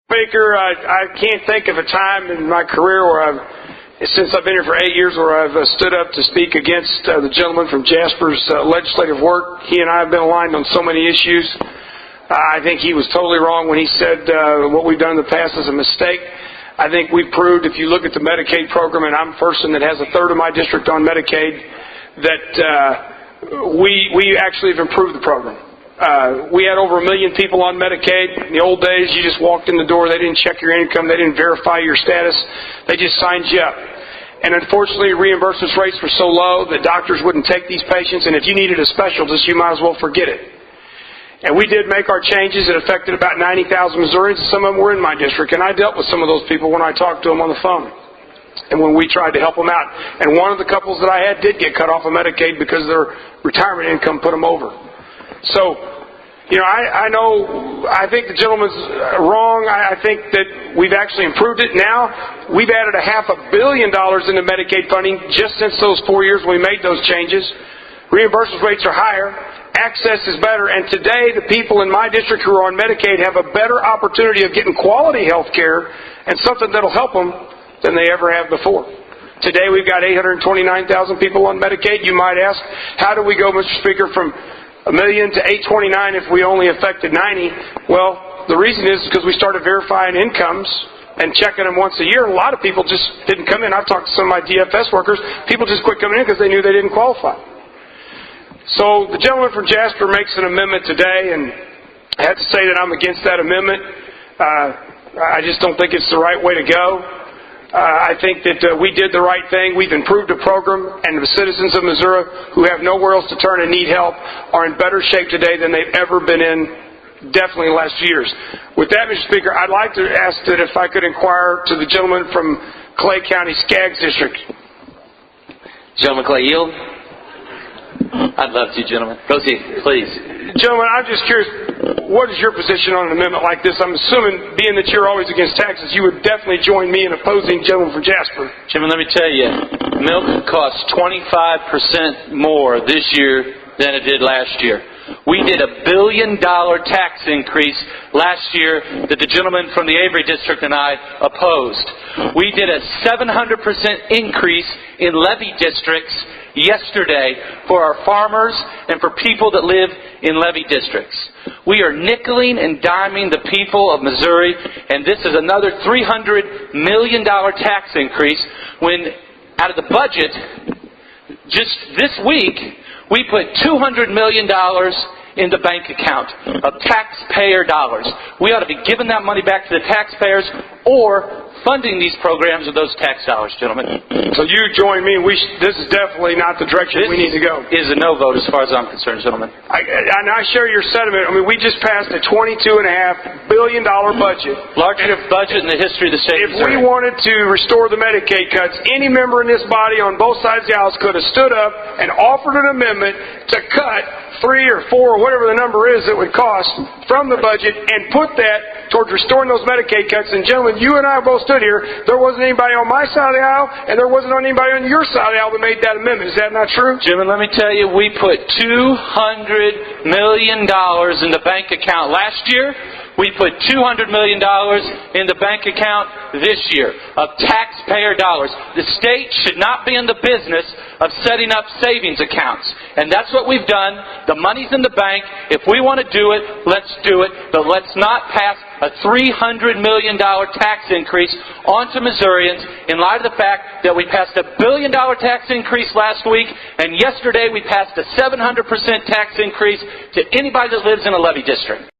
Speaker, I can't think of a time in my career where since I've been here for 8 years, where I've stood up to speak against the gentleman from Jasper's legislative work. He and I have been aligned on so many issues. I think he was totally wrong when he said what we've done in the past is a mistake. I think we've proved, if you look at the Medicaid program, and I'm a person that has a third of my district on Medicaid, that we actually have improved the program. We had over 1 million people on Medicaid. In the old days, you just walked in the door, they didn't check your income, they didn't verify your status, they just signed you up. And unfortunately, reimbursement rates were so low that doctors wouldn't take these patients, and if you needed a specialist, you might as well forget it. And we did make our changes. It affected about 90,000 Missourians. Some of them were in my district, and I dealt with some of those people when I talked to them on the phone and when we tried to help them out. And one of the couples that I had did get cut off of Medicaid because their retirement income put them over. So, I think the gentleman's wrong. I think that we've actually improved it. Now, we've added $500 million into Medicaid funding just since those 4 years when we made those changes. Reimbursement rates are higher. Access is better. And today, the people in my district who are on Medicaid have a better opportunity of getting quality health care and something that'll help them than they ever have before. Today, we've got 829,000 people on Medicaid. You might ask, how do we go, Mr. Speaker, from 1 million to 829 if we only affected 90? Well, the reason is because we started verifying incomes and checking them once a year. A lot of people just didn't come in. I've talked to some of my DFS workers. People just quit coming in because they knew they didn't qualify. So the gentleman from Jasper makes an amendment today, and I have to say that I'm against that amendment. I just don't think it's the right way to go. I think that we did the right thing. We've improved the program, and the citizens of Missouri who have nowhere else to turn and need help are in better shape today than they've ever been in, definitely in the last few years. With that, Mr. Speaker, I'd like to ask that if I could inquire to the gentleman from Clay County, Skaggs District. Gentleman Clay, yield. I'd love to, gentlemen. Proceed, please. Gentlemen, I'm just curious, what is your position on an amendment like this? I'm assuming, being that you're always against taxes, you would definitely join me in opposing gentleman from Jasper. Gentlemen, let me tell you, milk costs 25% more this year than it did last year. We did $1 billion tax increase last year that the gentleman from the Avery District and I opposed. We did a 700% increase in levy districts yesterday for our farmers and for people that live in levy districts. We are nickeling and diming the people of Missouri, and this is another $300 million tax increase when out of the budget, just this week, we put $200 million in the bank account of taxpayer dollars. We ought to be giving that money back to the taxpayers or funding these programs with those tax dollars, gentlemen. So you join me. This is definitely not the direction we need to go. This is a no vote as far as I'm concerned, gentlemen. I share your sentiment. I mean, we just passed a $22.5 billion budget. Largest budget in the history of the state of Missouri. If we wanted to restore the Medicaid cuts, any member in this body on both sides of the aisle could have stood up and offered an amendment to cut 3 or 4 or whatever the number is that would cost from the budget and put that towards restoring those Medicaid cuts. And gentlemen, you and I both stood here. There wasn't anybody on my side of the aisle, and there wasn't anybody on your side of the aisle that made that amendment. Is that not true? Gentlemen, let me tell you, we put $200 million in the bank account last year. We put $200 million in the bank account this year of taxpayer dollars. The state should not be in the business of setting up savings accounts. And that's what we've done. The money's in the bank. If we want to do it, let's do it. But let's not pass a $300 million tax increase onto Missourians in light of the fact that we passed $1 billion tax increase last week, and yesterday we passed a 700% tax increase to anybody that lives in a levy district.